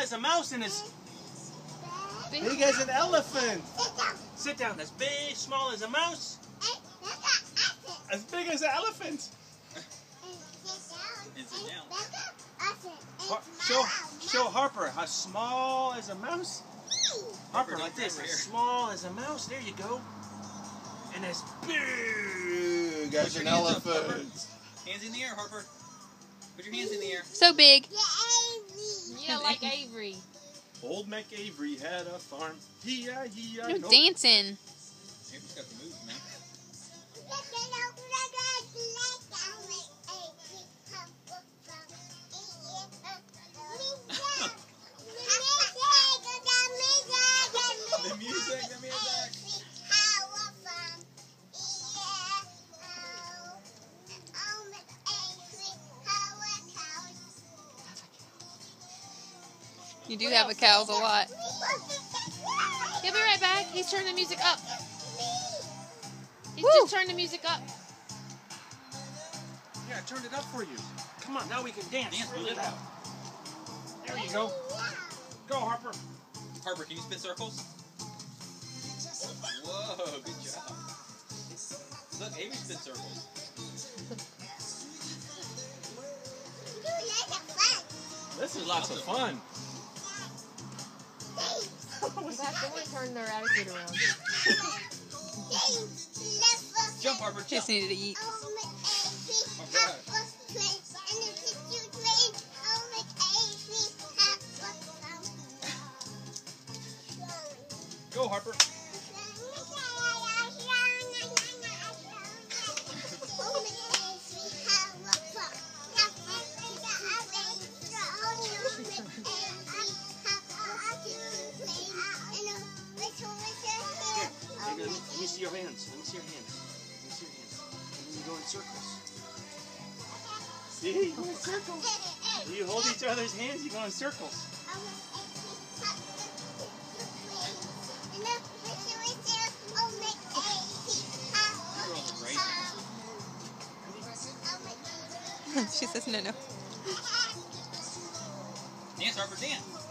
as a mouse and as big as an elephant. Sit down. As big, small as a mouse. As big as an elephant. And sit down. Show Harper how small as a mouse. Harper, like this. As small as a mouse. There you go. And as big as an elephant. Hands in the air, Harper. Put your hands in the air. So big. Yeah, like Avery. Old MacAvery had a farm. You're dancing. Avery's got the moves, man. The music. You do have a cows a lot. He'll be right back. He's turning the music up. He's Woo. just turned the music up. Yeah, I turned it up for you. Come on, now we can dance. Dance, Roll Willie. it out. There you go. Go, Harper. Harper, can you spin circles? Whoa, good job. Look, Avery spin circles. This is lots of fun. Someone turn their attitude around. Jump, Harper, jump. Just needed to eat. Alright. Go, Harper. Let me see your hands. Let me see your hands. Let me see your hands. And then you go in circles. See? You go in circles. You hold each other's hands, you go in circles. She says no. Dance, Harper, dance.